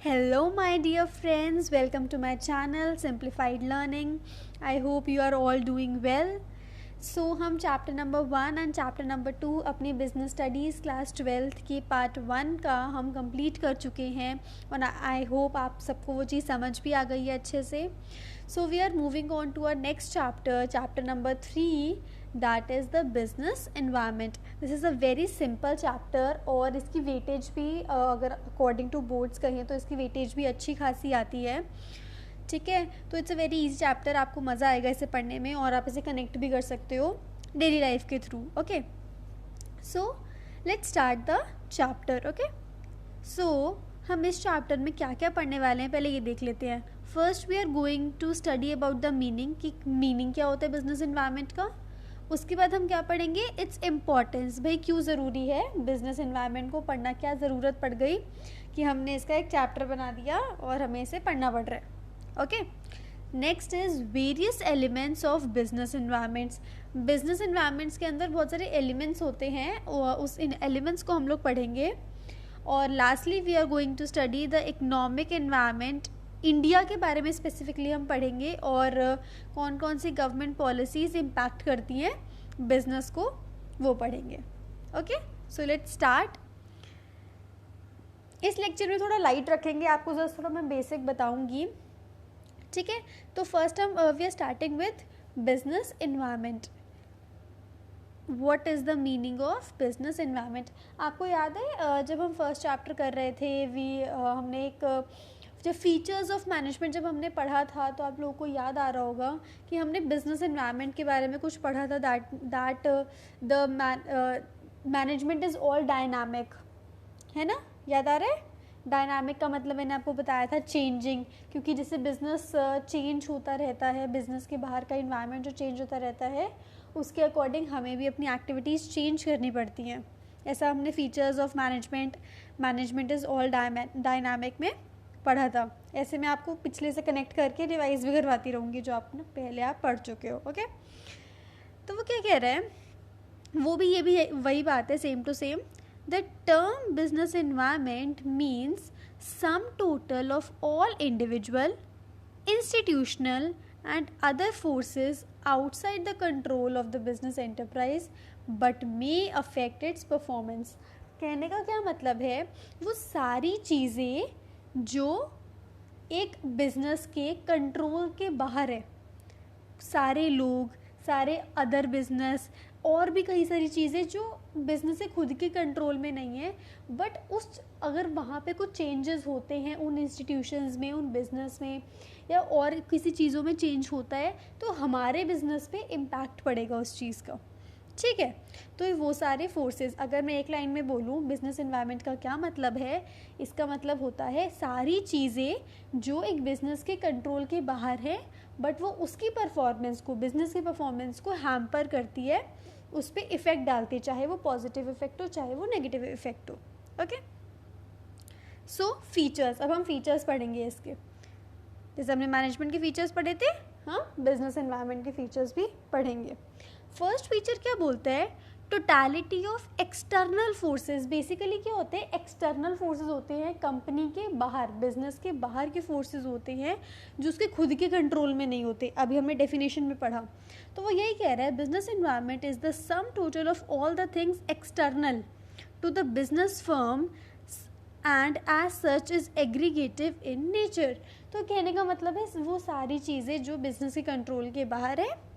Hello, my dear friends. Welcome to my channel Simplified Learning. I hope you are all doing well. सो हम chapter number 1 and chapter number 2 अपनी business studies class 12th की part 1 का हम complete कर चुके हैं और I hope आप सबको वो चीज़ समझ भी आ गई है अच्छे से. So we are moving on to our next chapter number 3, that is the business environment. This is a very simple chapter और इसकी वेटेज भी अगर अकॉर्डिंग टू बोर्ड्स कहें तो इसकी वेटेज भी अच्छी खासी आती है. ठीक है, तो it's a very easy chapter. आपको मज़ा आएगा इसे पढ़ने में और आप इसे कनेक्ट भी कर सकते हो डेली लाइफ के through. Okay, so let's start the chapter. Okay, so हम इस चैप्टर में क्या क्या पढ़ने वाले हैं पहले ये देख लेते हैं. First we are going to study about the meaning, कि मीनिंग क्या होता है बिजनेस एनवायरनमेंट का. उसके बाद हम क्या पढ़ेंगे, इट्स इम्पॉर्टेंस, भाई क्यों ज़रूरी है बिजनेस एनवायरनमेंट को पढ़ना, क्या ज़रूरत पड़ गई कि हमने इसका एक चैप्टर बना दिया और हमें इसे पढ़ना पड़ रहा है. Okay, next is various elements of business environments. Business environments के अंदर बहुत सारे एलिमेंट्स होते हैं और उस इन एलिमेंट्स को हम लोग पढ़ेंगे. और lastly we are going to study the economic environment. India के बारे में स्पेसिफिकली हम पढ़ेंगे और कौन कौन सी गवर्नमेंट पॉलिसीज़ इम्पैक्ट करती हैं बिजनेस को, वो पढ़ेंगे. Okay, so let's start. इस लेक्चर में थोड़ा लाइट रखेंगे, आपको जस्ट थोड़ा मैं बेसिक बताऊंगी. ठीक है, तो फर्स्ट हम we are starting with business environment. What is the meaning of business environment. आपको याद है जब हम फर्स्ट चैप्टर कर रहे थे हमने एक जब फीचर्स ऑफ मैनेजमेंट जब हमने पढ़ा था तो आप लोगों को याद आ रहा होगा कि हमने बिजनेस एनवायरनमेंट के बारे में कुछ पढ़ा था. That the management is all dynamic, है ना, याद आ रहा है. डायनामिक का मतलब मैंने आपको बताया था चेंजिंग, क्योंकि जैसे बिज़नेस चेंज होता रहता है, बिज़नेस के बाहर का इन्वायरमेंट जो चेंज होता रहता है उसके अकॉर्डिंग हमें भी अपनी एक्टिविटीज़ चेंज करनी पड़ती हैं. ऐसा हमने features of management is all dynamic में पढ़ा था. ऐसे मैं आपको पिछले से कनेक्ट करके रिवाइज भी करवाती रहूँगी जो आप ना पहले आप पढ़ चुके हो. ओके, तो वो क्या कह रहे हैं, वो भी ये भी वही बात है, same to same. The term business environment means sum total of all individual, institutional and other forces outside the control of the business enterprise but may affect its performance. कहने का क्या मतलब है, वो सारी चीज़ें जो एक बिजनेस के कंट्रोल के बाहर है, सारे लोग, सारे अदर बिजनेस और भी कई सारी चीज़ें जो बिजनेस से खुद के कंट्रोल में नहीं है, बट उस अगर वहाँ पे कुछ चेंजेस होते हैं उन इंस्टीट्यूशंस में, उन बिजनेस में या और किसी चीज़ों में चेंज होता है तो हमारे बिजनेस पे इम्पैक्ट पड़ेगा उस चीज़ का. ठीक है, तो वो सारे फोर्सेस, अगर मैं एक लाइन में बोलूँ बिजनेस एनवायरनमेंट का क्या मतलब है, इसका मतलब होता है सारी चीज़ें जो एक बिजनेस के कंट्रोल के बाहर है बट वो उसकी परफॉर्मेंस को, बिजनेस की परफॉर्मेंस को हैम्पर करती है, उस पर इफ़ेक्ट डालती है, चाहे वो पॉजिटिव इफ़ेक्ट हो चाहे वो नेगेटिव इफ़ेक्ट हो. ओके, सो फीचर्स. अब हम फीचर्स पढ़ेंगे इसके, जैसे हमने मैनेजमेंट के फीचर्स पढ़े थे, हाँ बिजनेस एनवायरनमेंट के फीचर्स भी पढ़ेंगे. फर्स्ट फीचर क्या बोलता है, totality of external forces. Basically क्या होते हैं, एक्सटर्नल फोर्सेस होते हैं कंपनी के बाहर, बिजनेस के बाहर के फोर्सेस होते हैं जो उसके खुद के कंट्रोल में नहीं होते. अभी हमने डेफिनेशन में पढ़ा, तो वो यही कह रहा है business environment is the sum total of all the things external to the business firm and as such is aggregative in nature. तो कहने का मतलब है वो सारी चीज़ें जो बिजनेस के कंट्रोल के बाहर है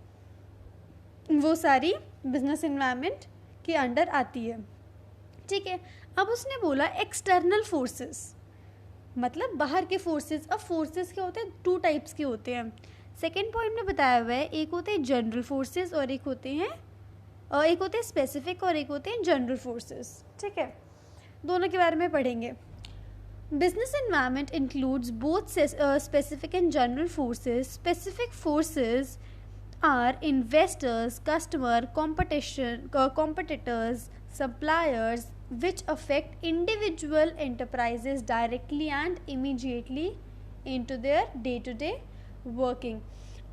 वो सारी बिजनेस एनवायरनमेंट के अंडर आती है. ठीक है, अब उसने बोला एक्सटर्नल फोर्सेस, मतलब बाहर के फोर्सेस. अब फोर्सेस क्या होते हैं, 2 टाइप्स के होते हैं. सेकेंड पॉइंट में बताया हुआ है, एक होते हैं जनरल फोर्सेस और एक होते हैं स्पेसिफिक और एक होते हैं जनरल फोर्सेस. ठीक है, दोनों के बारे में पढ़ेंगे. Business environment includes both specific and general forces. Specific forces are investors, customer, competitors, suppliers which affect individual enterprises directly and immediately into their day-to-day working.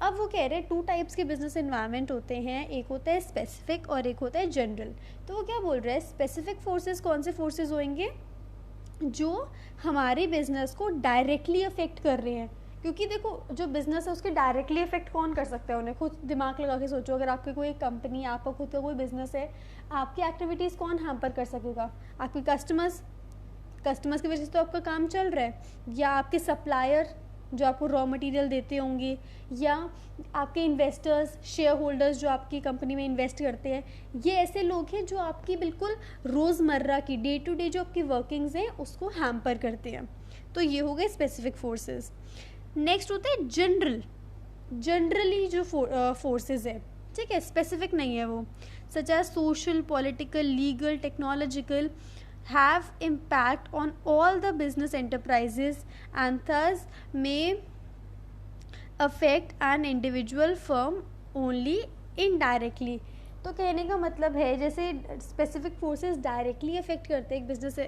अब वो कह रहे हैं 2 टाइप्स के बिजनेस एनवायरनमेंट होते हैं, एक होता है स्पेसिफिक और एक होता है जनरल. तो वो क्या बोल रहे हैं, स्पेसिफिक फोर्सेस कौन से फोर्सेस होंगे, जो हमारे बिजनेस को डायरेक्टली अफेक्ट कर रहे हैं। क्योंकि देखो जो बिजनेस है उसके डायरेक्टली इफेक्ट कौन कर सकता है, उन्हें खुद दिमाग लगा के सोचो। अगर आपकी कोई कंपनी, आपका खुद का कोई बिजनेस है, आपकी एक्टिविटीज़ कौन हैम्पर कर सकेगा? आपके कस्टमर्स। कस्टमर्स की वजह से तो आपका काम चल रहा है, या आपके सप्लायर जो आपको रॉ मटेरियल देते होंगे, या आपके इन्वेस्टर्स, शेयर होल्डर्स जो आपकी कंपनी में इन्वेस्ट करते हैं। ये ऐसे लोग हैं जो आपकी बिल्कुल रोज़मर्रा की डे टू डे जो आपकी वर्किंग्स हैं उसको हैम्पर करते हैं। तो ये हो गए स्पेसिफिक फोर्सेस। नेक्स्ट होता है जनरली जो फोर्सेस है, ठीक है, स्पेसिफिक नहीं है वो, such as social, political, legal, technological, have impact on all the business enterprises and thus may affect an individual firm only indirectly। तो कहने का मतलब है जैसे स्पेसिफिक फोर्सेस डायरेक्टली अफेक्ट करते हैं एक बिजनेस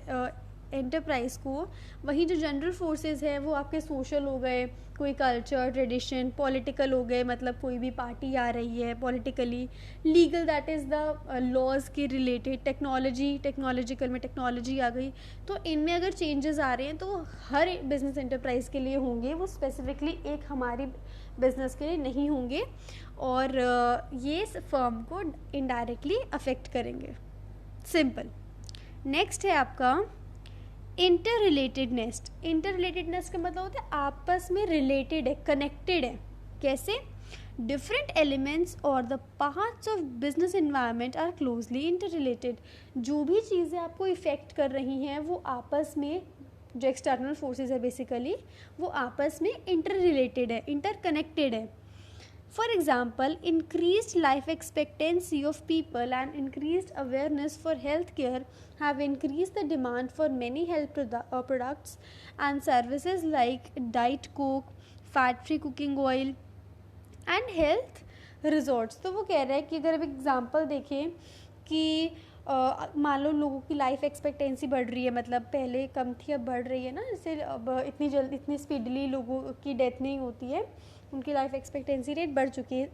एंटरप्राइज को, वहीं जो जनरल फोर्सेस हैं वो आपके सोशल हो गए, कोई कल्चर, ट्रेडिशन, पॉलिटिकल हो गए, मतलब कोई भी पार्टी आ रही है politically, legal that is the laws के रिलेटेड, टेक्नोलॉजी, टेक्नोलॉजिकल में टेक्नोलॉजी आ गई। तो इनमें अगर चेंजेस आ रहे हैं तो हर बिजनेस एंटरप्राइज के लिए होंगे, वो स्पेसिफिकली एक हमारी बिजनेस के लिए नहीं होंगे, और ये फर्म को इनडायरेक्टली अफेक्ट करेंगे। सिंपल। नेक्स्ट है आपका इंटर रिलेटेडनेस। इंटर रिलेटेडनेस का मतलब होता है आपस में रिलेटेड है, कनेक्टेड है। कैसे? डिफरेंट एलिमेंट्स और the parts of business environment are closely interrelated. जो भी चीज़ें आपको इफ़ेक्ट कर रही हैं वो आपस में, जो एक्सटर्नल फोर्सेस है बेसिकली, वो आपस में इंटर रिलेटेड है, इंटर कनेक्टेड है। For example, increased life expectancy of people and increased awareness for healthcare have increased the demand for many health products and services like Diet Coke, fat-free cooking oil and health resorts। तो वो कह रहा है कि अगर अब example देखें कि मान लो लोगों की लाइफ एक्सपेक्टेंसी बढ़ रही है, मतलब पहले कम थी अब बढ़ रही है ना, जैसे अब इतनी जल्दी, इतनी स्पीडली लोगों की डेथ नहीं होती है, उनकी लाइफ एक्सपेक्टेंसी रेट बढ़ चुकी है।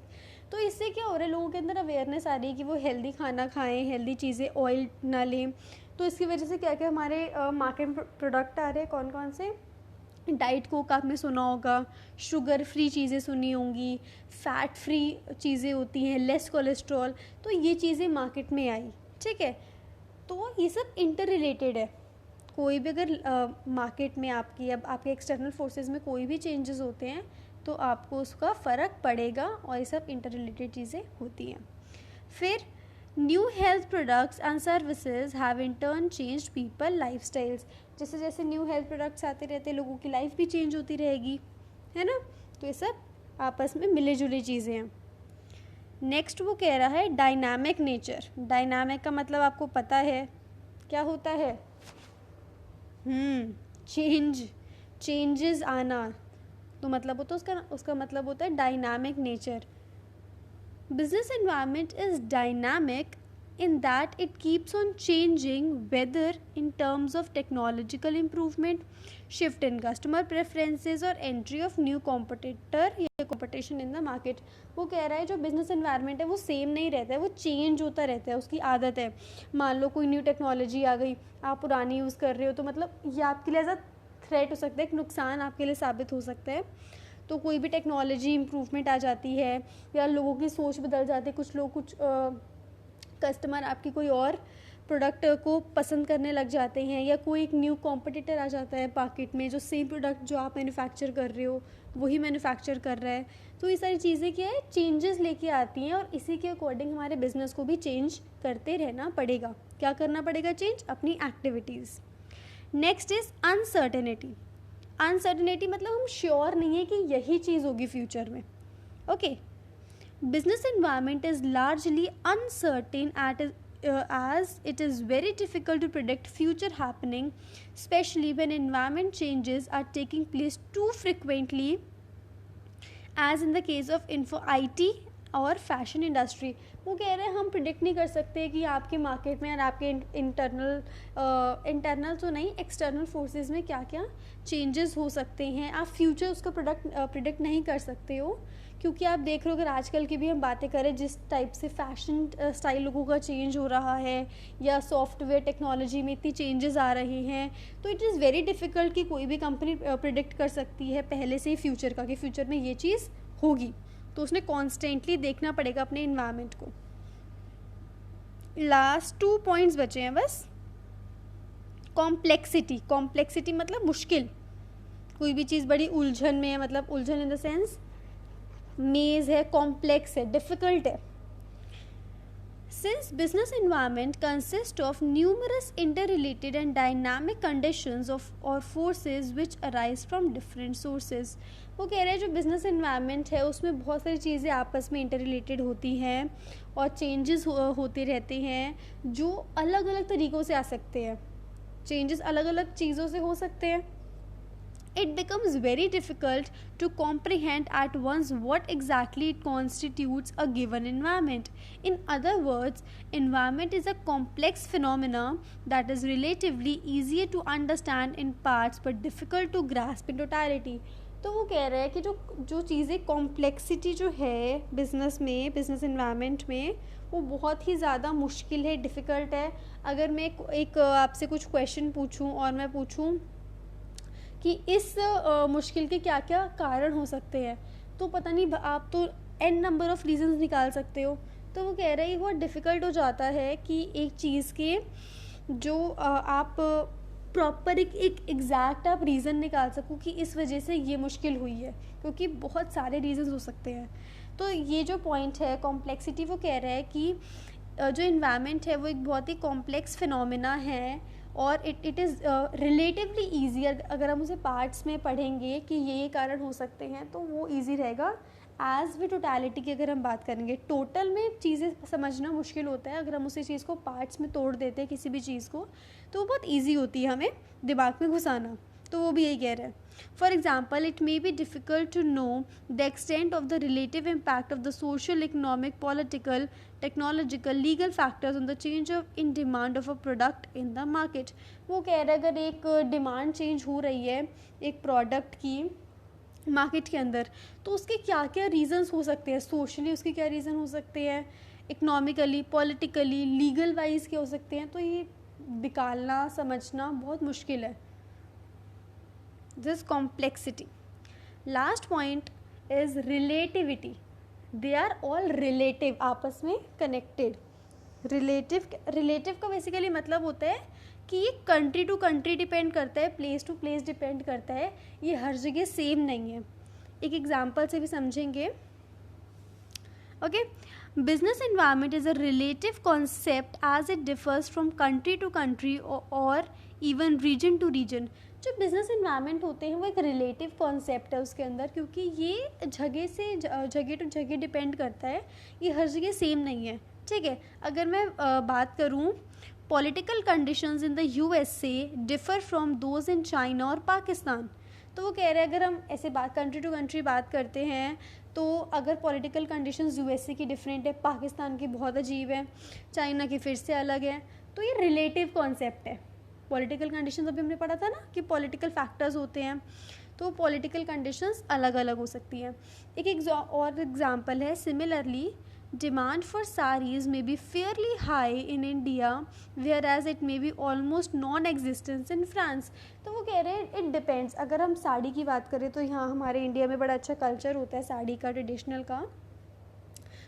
तो इससे क्या हो रहा है, लोगों के अंदर अवेयरनेस आ रही है कि वो हेल्दी खाना खाएं, हेल्दी चीज़ें, ऑयल ना लें। तो इसकी वजह से क्या क्या हमारे मार्केट में प्रोडक्ट आ रहे हैं, कौन कौन से? डाइट कोक आपने सुना होगा, शुगर फ्री चीज़ें सुनी होंगी, फैट फ्री चीज़ें होती हैं, लेस कोलेस्ट्रॉल। तो ये चीज़ें मार्केट में आई, ठीक है। तो ये सब इंटर रिलेटेड है। कोई भी अगर मार्केट में आपकी, अब आपके एक्सटर्नल फोर्सेस में कोई भी चेंजेस होते हैं तो आपको उसका फ़र्क पड़ेगा, और ये सब इंटर रिलेटेड चीज़ें होती हैं। फिर new health products and services have in turn changed people life styles. जैसे जैसे न्यू हेल्थ प्रोडक्ट्स आते रहते, लोगों की लाइफ भी चेंज होती रहेगी, है ना। तो ये सब आपस में मिले जुले चीज़ें हैं। नेक्स्ट वो कह रहा है डायनामिक नेचर। डायनामिक का मतलब आपको पता है क्या होता है? चेंजेस आना। तो मतलब होता है उसका मतलब होता है dynamic nature. Business environment is dynamic in that it keeps on changing, whether in terms of technological improvement, shift in customer preferences or entry of new competitor या competition in the market। वो कह रहा है जो business environment है वो same नहीं रहता है, वो चेंज होता रहता है, उसकी आदत है। मान लो कोई न्यू टेक्नोलॉजी आ गई, आप पुरानी यूज़ कर रहे हो, तो मतलब ये आपके लिए एज अ थ्रेट हो सकता है, एक नुकसान आपके लिए साबित हो सकता है। तो कोई भी टेक्नोलॉजी इम्प्रूवमेंट आ जाती है, या लोगों की सोच बदल जाती है, कुछ लोग, कुछ कस्टमर आपकी कोई और प्रोडक्ट को पसंद करने लग जाते हैं, या कोई एक न्यू कॉम्पिटिटर आ जाता है मार्केट में जो सेम प्रोडक्ट जो आप मैन्युफैक्चर कर रहे हो वही मैन्युफैक्चर कर रहा है। तो ये सारी चीज़ें क्या है, चेंजेस लेके आती हैं, और इसी के अकॉर्डिंग हमारे बिजनेस को भी चेंज करते रहना पड़ेगा। क्या करना पड़ेगा? चेंज अपनी activities. Next is uncertainty. Uncertainty मतलब हम श्योर नहीं है कि यही चीज़ होगी फ्यूचर में। Okay. Business environment is largely uncertain as it is very difficult to predict future happening, especially when environment changes are taking place too frequently, as in the case of IT और fashion industry. वो कह रहे हैं हम predict नहीं कर सकते कि आपके मार्केट में और आपके इंटरनल तो नहीं, एक्सटर्नल फोर्सेस में क्या क्या चेंजेस हो सकते हैं। आप फ्यूचर उसका प्रिडिक्ट नहीं कर सकते हो, क्योंकि आप देख रहे हो अगर आजकल की भी हम बातें करें जिस टाइप से फैशन स्टाइल लोगों का चेंज हो रहा है, या सॉफ्टवेयर टेक्नोलॉजी में इतनी चेंजेस आ रहे हैं, तो इट इज़ वेरी डिफ़िकल्ट कि कोई भी कंपनी प्रिडिक्ट कर सकती है पहले से ही फ्यूचर का कि फ्यूचर में ये चीज़ होगी। तो उसने कॉन्स्टेंटली देखना पड़ेगा अपने इन्वायरमेंट को। लास्ट 2 पॉइंट्स बचे हैं बस। कॉम्प्लेक्सिटी मतलब मुश्किल, कोई भी चीज़ बड़ी उलझन में है, मतलब उलझन इन द सेंस मेज है, कॉम्प्लेक्स है, डिफिकल्ट है। Since business environment consists of numerous interrelated and dynamic conditions of or forces which arise from different sources, वो कह रहे हैं जो बिजनेस इन्वायरमेंट है उसमें बहुत सारी चीज़ें आपस में इंटररिलेटेड होती हैं और चेंजेस होते रहते हैं जो अलग अलग तरीक़ों से आ सकते हैं। चेंजेस अलग अलग चीज़ों से हो सकते हैं। It becomes very difficult to comprehend at once what exactly constitutes a given environment. In other words, environment is a complex phenomena that is relatively easier to understand in parts but difficult to grasp in totality. तो वो कह रहे हैं कि जो चीज़ें complexity जो है बिज़नेस में, बिज़नेस इन्वायरमेंट में, वो बहुत ही ज़्यादा मुश्किल है, डिफ़िकल्ट है। अगर मैं एक आपसे कुछ क्वेश्चन पूछूं और मैं पूछूं कि इस मुश्किल के क्या क्या कारण हो सकते हैं, तो पता नहीं आप तो n नंबर ऑफ़ रीजंस निकाल सकते हो। तो वो कह रहे हैं बहुत डिफ़िकल्ट हो जाता है कि एक चीज़ के जो आप प्रॉपर एक एग्जैक्ट आप रीज़न निकाल सको कि इस वजह से ये मुश्किल हुई है, क्योंकि बहुत सारे रीजंस हो सकते हैं। तो ये जो पॉइंट है कॉम्प्लेक्सिटी, वो कह रहा है कि जो इन्वायरमेंट है वो एक बहुत ही कॉम्प्लेक्स फिनोमिना है और इट इज़ रिलेटिवली ईजी। अगर हम उसे पार्ट्स में पढ़ेंगे कि ये कारण हो सकते हैं तो वो ईजी रहेगा। एज वी टोटलिटी की अगर हम बात करेंगे, टोटल में चीज़ें समझना मुश्किल होता है। अगर हम उसी चीज़ को पार्ट्स में तोड़ देते हैं किसी भी चीज़ को, तो वो बहुत ईजी होती है हमें दिमाग में घुसाना। तो वो भी यही कह रहे हैं। For example, it may be difficult to know the extent of the relative impact of the social, economic, political, technological, legal factors on the change of in demand of a product in the market. वो कह रहे हैं अगर एक demand change हो रही है एक प्रोडक्ट की मार्केट के अंदर, तो उसके क्या क्या रीज़न्स हो सकते हैं। सोशली उसके क्या रीज़न हो सकते हैं, इकोनॉमिकली, पॉलिटिकली, लीगल वाइज क्या हो सकते हैं। तो ये निकालना समझना बहुत मुश्किल है। This complexity. Last point is relativity. They are all relative, आपस में कनेक्टेड। रिलेटिव का बेसिकली मतलब होता है कि ये कंट्री टू कंट्री डिपेंड करता है, प्लेस टू प्लेस डिपेंड करता है, ये हर जगह सेम नहीं है। एक एग्जांपल से भी समझेंगे। Okay, business environment is a relative concept as it differs from country to country और इवन रीजन टू रीजन। जो बिज़नेस एनवायरनमेंट होते हैं वो एक रिलेटिव कॉन्सेप्ट है उसके अंदर, क्योंकि ये जगह से जगह टू जगह डिपेंड करता है, ये हर जगह सेम नहीं है। ठीक है, अगर मैं बात करूँ, political conditions in the USA differ from those in China और पाकिस्तान। तो वो कह रहे हैं अगर हम ऐसे बात कंट्री टू कंट्री बात करते हैं, तो अगर पॉलिटिकल कंडीशंस USA की डिफरेंट है, पाकिस्तान की बहुत अजीब है, चाइना की फिर से अलग है, तो ये रिलेटिव कॉन्सेप्ट है। पॉलिटिकल कंडीशंस अभी हमने पढ़ा था ना कि पॉलिटिकल फैक्टर्स होते हैं, तो पॉलिटिकल कंडीशंस अलग अलग हो सकती हैं। एक और एग्जांपल है, similarly demand for saris may be fairly high in India whereas it may be almost non existence in France. तो वो कह रहे हैं इट डिपेंड्स। अगर हम साड़ी की बात करें तो यहाँ हमारे इंडिया में बड़ा अच्छा कल्चर होता है साड़ी का, ट्रेडिशनल का,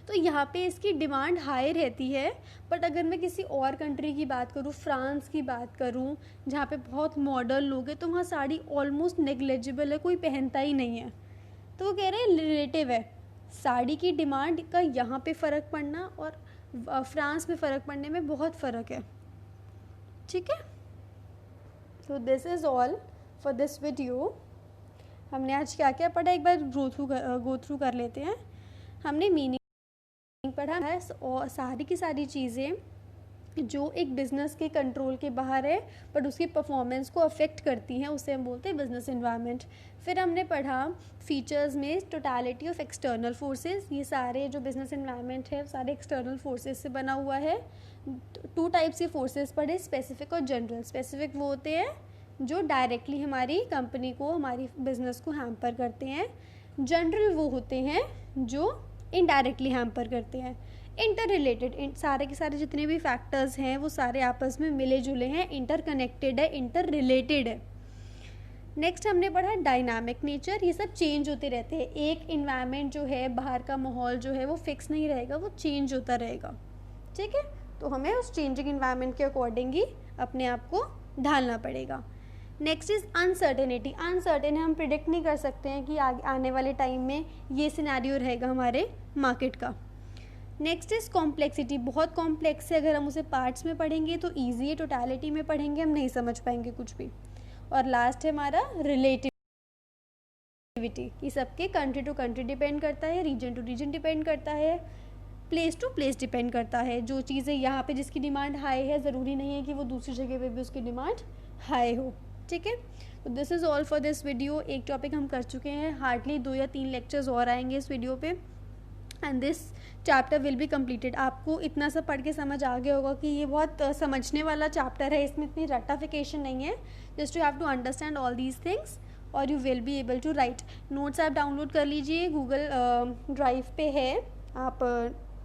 तो यहाँ पे इसकी डिमांड हाई रहती है। बट अगर मैं किसी और कंट्री की बात करूँ, फ्रांस की बात करूँ, जहाँ पे बहुत मॉडर्न लोग हैं, तो वहाँ साड़ी ऑलमोस्ट नेग्लेजिबल है, कोई पहनता ही नहीं है। तो वो कह रहे हैं रिलेटिव है, साड़ी की डिमांड का यहाँ पे फ़र्क पड़ना और फ्रांस में फ़र्क पड़ने में बहुत फ़र्क है। ठीक है, तो this is all for this video. हमने आज क्या क्या पढ़ा, एक बार गो थ्रू कर लेते हैं। हमने मीनिंग पढ़ा है और सारी की सारी चीज़ें जो एक बिज़नेस के कंट्रोल के बाहर है बट उसकी परफॉर्मेंस को अफेक्ट करती हैं, उसे हम बोलते हैं बिजनेस इन्वायरमेंट। फिर हमने पढ़ा फीचर्स में टोटलिटी ऑफ एक्सटर्नल फोर्सेस। ये सारे जो बिजनेस इन्वायरमेंट है सारे एक्सटर्नल फोर्सेस से बना हुआ है। 2 टाइप्स के फोर्सेस पढ़े, स्पेसिफिक और जनरल। स्पेसिफिक वो होते हैं जो डायरेक्टली हमारी कंपनी को, हमारी बिजनेस को हैम्पर करते हैं। जनरल वो होते हैं जो इनडायरेक्टली हैम्पर करते हैं। इंटर रिलेटेड, सारे के सारे जितने भी फैक्टर्स हैं वो सारे आपस में मिले जुले हैं, इंटर कनेक्टेड है, इंटर रिलेटेड है। नेक्स्ट हमने पढ़ा डायनामिक नेचर। ये सब चेंज होते रहते हैं। एक इन्वायरमेंट जो है, बाहर का माहौल जो है वो फिक्स नहीं रहेगा, वो चेंज होता रहेगा। ठीक है, तो हमें उस चेंजिंग इन्वायरमेंट के अकॉर्डिंग ही अपने आप को ढालना पड़ेगा। Next is uncertainty. अनसर्टेन है, हम प्रिडिक्ट नहीं कर सकते हैं कि आने वाले टाइम में ये सिनेरियो रहेगा हमारे मार्केट का। Next is complexity. बहुत कॉम्प्लेक्स है, अगर हम उसे पार्ट्स में पढ़ेंगे तो ईजी है, टोटलिटी में पढ़ेंगे हम नहीं समझ पाएंगे कुछ भी। और लास्ट है हमारा रिलेटिविटी। ये सबके कंट्री टू कंट्री डिपेंड करता है, रीजन टू रीजन डिपेंड करता है, प्लेस टू प्लेस डिपेंड करता है। जो चीज़ें यहाँ पे जिसकी डिमांड हाई है, ज़रूरी नहीं है कि वो दूसरी जगह पे भी उसकी डिमांड हाई हो। ठीक है, तो this is all for this video. एक टॉपिक हम कर चुके हैं, हार्डली 2 या 3 लेक्चर्स और आएंगे इस वीडियो पे and this chapter will be completed. आपको इतना सा पढ़ के समझ आ गया होगा कि ये बहुत समझने वाला चैप्टर है, इसमें इतनी रटाफिकेशन नहीं है। Just you have to understand all these things और you will be able to write. Notes आप डाउनलोड कर लीजिए, गूगल ड्राइव पे है, आप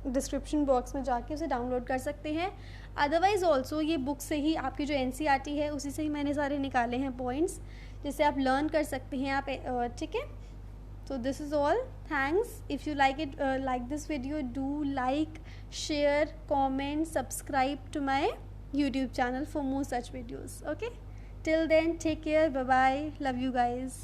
डिस्क्रिप्शन बॉक्स में जाके उसे डाउनलोड कर सकते हैं। अदरवाइज़ ऑल्सो ये बुक से ही, आपकी जो NCERT है उसी से ही मैंने सारे निकाले हैं पॉइंट्स, जिससे आप लर्न कर सकते हैं आप। ठीक है, so this is all. Thanks. If you like it, like this video, do like, share, comment, subscribe to my YouTube channel for more such videos. Okay, till then, take care, bye bye, love you guys.